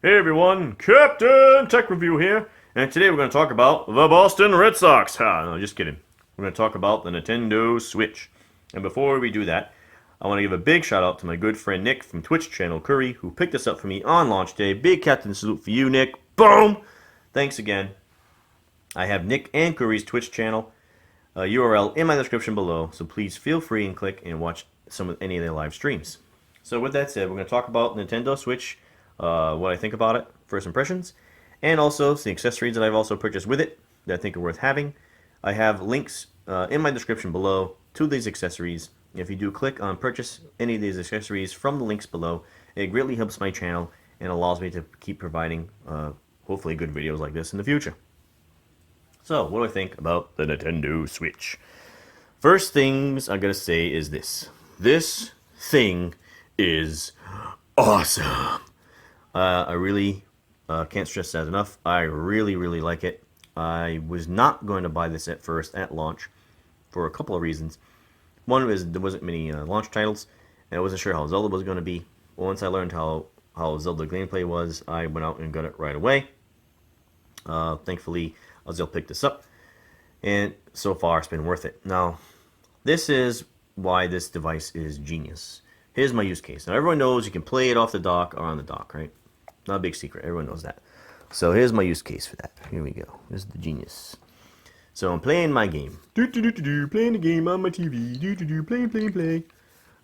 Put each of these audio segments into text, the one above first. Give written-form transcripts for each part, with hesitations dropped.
Hey everyone, Captain Tech Review here, and today we're going to talk about the Boston Red Sox. No, just kidding. We're going to talk about the Nintendo Switch. And before we do that, I want to give a big shout out to my good friend Nick from Twitch channel Kurie, who picked this up for me on launch day. Big Captain salute for you, Nick. Boom! Thanks again. I have Nick and Kurie's Twitch channel URL in my description below, so please feel free and click and watch any of their live streams. So with that said, we're going to talk about Nintendo Switch, what I think about it, first impressions, and also the accessories that I've also purchased with it that I think are worth having. I have links in my description below to these accessories. If you do click on purchase any of these accessories from the links below, it greatly helps my channel and allows me to keep providing hopefully good videos like this in the future. So, what do I think about the Nintendo Switch? First things I'm going to say is this. This thing is awesome. I really can't stress that enough. I really, really like it. I was not going to buy this at first at launch for a couple of reasons. One was there wasn't many launch titles, and I wasn't sure how Zelda was going to be. Once I learned how Zelda gameplay was, I went out and got it right away. Thankfully, Zelda picked this up, and so far it's been worth it. Now, this is why this device is genius. Here's my use case. Now, everyone knows you can play it off the dock or on the dock, right? Not a big secret. Everyone knows that. So here's my use case for that. Here we go. This is the genius. So I'm playing my game. Playing the game on my TV. Play.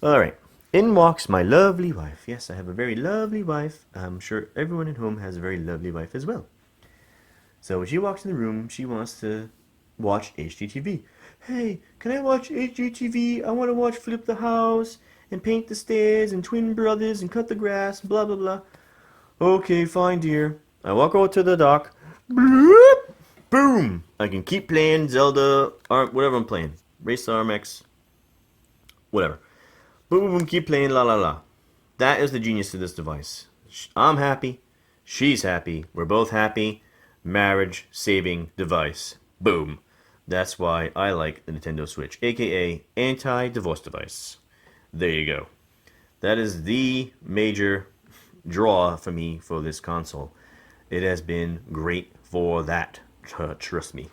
All right. In walks my lovely wife. Yes, I have a very lovely wife. I'm sure everyone at home has a very lovely wife as well. So when she walks in the room, she wants to watch HGTV. Hey, can I watch HGTV? I want to watch Flip the House and Paint the Stairs and Twin Brothers and Cut the Grass, blah, blah, blah. Okay, fine, dear. I walk over to the dock. Bloop, boom! I can keep playing Zelda or whatever I'm playing. Race RMX. Whatever. Boom, boom, keep playing, la, la, la. That is the genius of this device. I'm happy. She's happy. We're both happy. Marriage saving device. Boom. That's why I like the Nintendo Switch, aka anti-divorce device. There you go. That is the major draw for me for this console. It has been great for that. Trust me.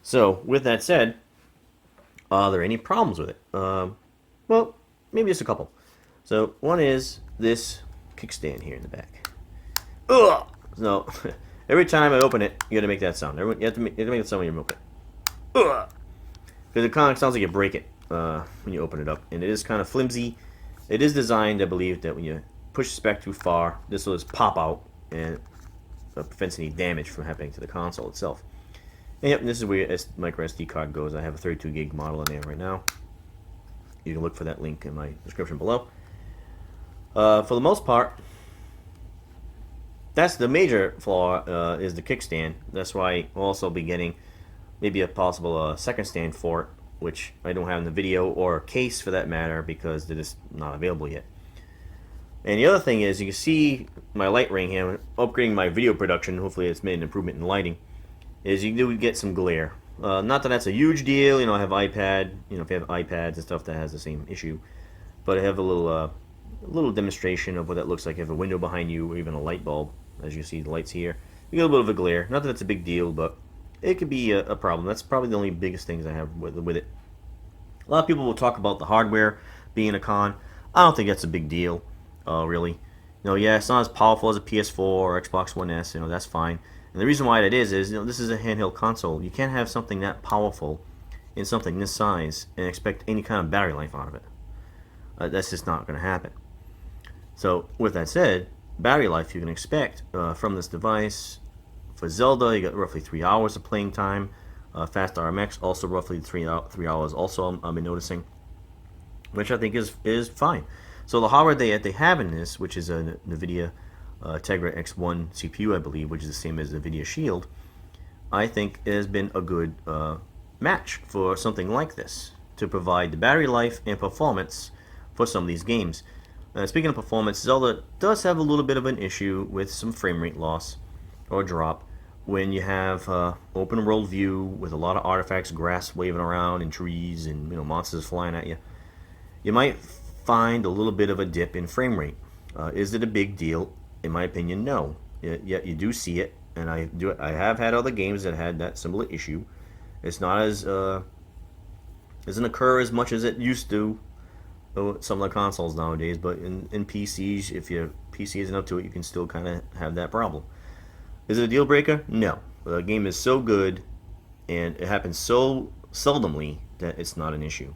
So, with that said, are there any problems with it? Well, maybe just a couple. So, one is this kickstand here in the back. Ugh! So, every time I open it, you gotta make that sound. You have to make that sound when you open it. Ugh! Because it kind of sounds like you break it when you open it up. And it is kind of flimsy. It is designed, I believe, that when you push this back too far, this will just pop out and prevents any damage from happening to the console itself. And yep, this is where your micro SD card goes. I have a 32 gig model in there right now. You can look for that link in my description below. For the most part, that's the major flaw, is the kickstand. That's why I'll also be getting maybe a possible second stand for it, which I don't have in the video, or a case for that matter, because they're just not available yet. And the other thing is, you can see my light ring here, upgrading my video production, hopefully it's made an improvement in lighting, is you do get some glare. Not that that's a huge deal, I have iPad, if you have iPads and stuff that has the same issue, but I have a little demonstration of what that looks like. You have a window behind you, or even a light bulb, as you see the lights here. You get a little bit of a glare. Not that it's a big deal, but it could be a problem. That's probably the only biggest things I have with it. A lot of people will talk about the hardware being a con. I don't think that's a big deal. Really. Yeah, it's not as powerful as a PS4 or Xbox One S, that's fine. And the reason why that is this is a handheld console. You can't have something that powerful in something this size and expect any kind of battery life out of it. That's just not going to happen. So, with that said, battery life you can expect from this device. For Zelda, you got roughly 3 hours of playing time. Fast RMX, also roughly 3 hours also, I've been noticing. Which I think is fine. So the hardware they have in this, which is a NVIDIA Tegra X1 CPU, I believe, which is the same as the NVIDIA Shield, I think it has been a good match for something like this to provide the battery life and performance for some of these games. Speaking of performance, Zelda does have a little bit of an issue with some frame rate loss or drop when you have open world view with a lot of artifacts, grass waving around, and trees, and monsters flying at you. You might find a little bit of a dip in frame rate. Is it a big deal? In my opinion, no. Yet you do see it, and I have had other games that had that similar issue. It's not as doesn't occur as much as it used to with some of the consoles nowadays, but in PCs, if your PC isn't up to it, you can still kind of have that problem. Is it a deal breaker? No. The game is so good, and it happens so seldomly that it's not an issue.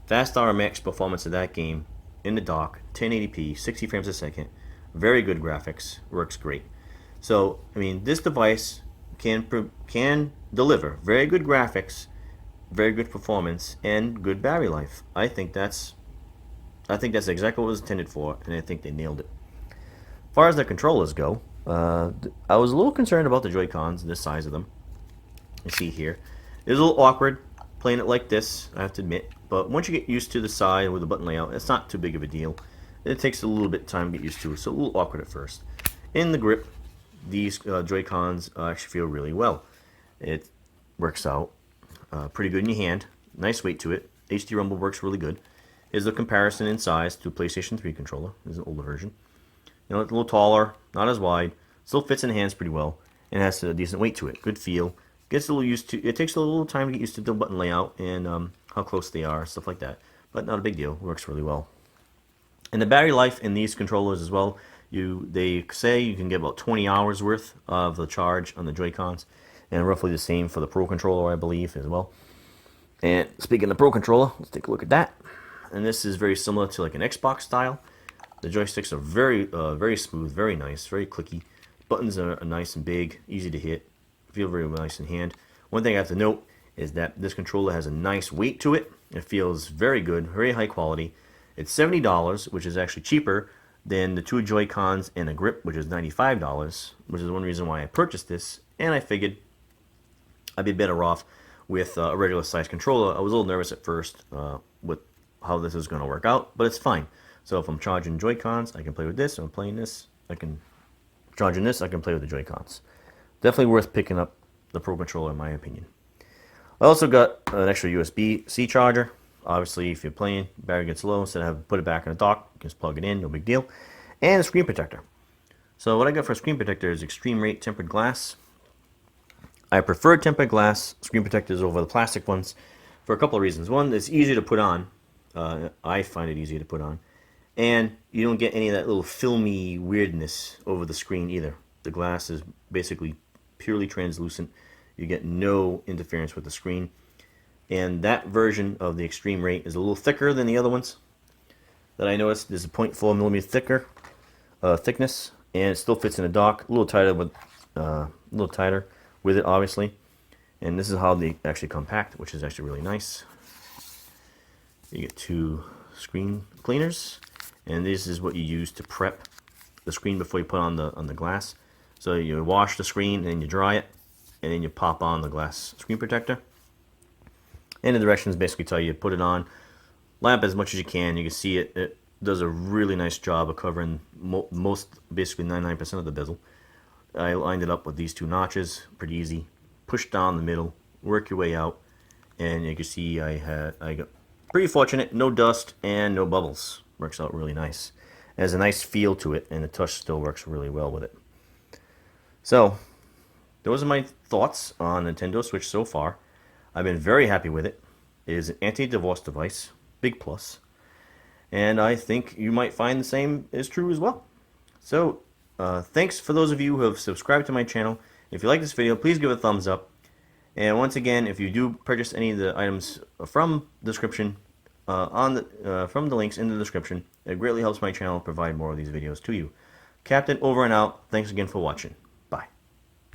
Fast RMX performance of that game in the dock, 1080p, 60 frames a second, very good graphics, works great. So, I mean, this device can deliver very good graphics, very good performance, and good battery life. I think that's exactly what it was intended for, and I think they nailed it. As far as the controllers go, I was a little concerned about the Joy-Cons, the size of them. You see here, it's a little awkward playing it like this, I have to admit. But once you get used to the side with the button layout, it's not too big of a deal. It takes a little bit of time to get used to, so a little awkward at first. In the grip, these Joy-Cons actually feel really well. It works out pretty good in your hand. Nice weight to it. HD Rumble works really good. Is the comparison in size to PlayStation 3 controller. This is an older version. You know, it's a little taller, not as wide. Still fits in the hands pretty well, and has a decent weight to it. Good feel. Gets a little used to. It takes a little time to get used to the button layout and how close they are, stuff like that. But not a big deal. Works really well. And the battery life in these controllers as well. They say you can get about 20 hours worth of the charge on the Joy-Cons, and roughly the same for the Pro controller, I believe, as well. And speaking of the Pro controller, let's take a look at that. And this is very similar to like an Xbox style. The joysticks are very smooth, very nice, very clicky. Buttons are nice and big, easy to hit, feel very nice in hand. One thing I have to note is that this controller has a nice weight to it. It feels very good, very high quality. It's $70, which is actually cheaper than the two Joy-Cons and a grip, which is $95, which is one reason why I purchased this. And I figured I'd be better off with a regular size controller. I was a little nervous at first with how this is going to work out, but it's fine. So if I'm charging Joy-Cons, I can play with this. If I'm playing this, I can charging this, I can play with the Joy-Cons. Definitely worth picking up the Pro controller, in my opinion. I also got an extra USB-C charger. Obviously, if you're playing, battery gets low, instead of having to put it back in the dock, you can just plug it in, no big deal. And a screen protector. So what I got for a screen protector is ExtremeRate tempered glass. I prefer tempered glass screen protectors over the plastic ones for a couple of reasons. One, it's easier to put on. I find it easier to put on. And you don't get any of that little filmy weirdness over the screen either. The glass is basically purely translucent. You get no interference with the screen. And that version of the ExtremeRate is a little thicker than the other ones that I noticed. There's a 0.4 millimeter thicker thickness, and it still fits in a dock. A little tighter with it, obviously. And this is how they actually come packed, which is actually really nice. You get two screen cleaners, and this is what you use to prep the screen before you put on the glass. So you wash the screen, and then you dry it, and then you pop on the glass screen protector. And the directions basically tell you to put it on, lamp as much as you can. You can see it. It does a really nice job of covering most, basically 99% of the bezel. I lined it up with these two notches, pretty easy. Push down the middle, work your way out, and you can see I got pretty fortunate. No dust and no bubbles. Works out really nice. It has a nice feel to it, and the touch still works really well with it. So, those are my thoughts on Nintendo Switch so far. I've been very happy with it. It is an anti-divorce device, big plus. And I think you might find the same is true as well. So, thanks for those of you who have subscribed to my channel. If you like this video, please give it a thumbs up. And once again, if you do purchase any of the items from the description, from the links in the description, it greatly helps my channel provide more of these videos to you. Captain, over and out. Thanks again for watching.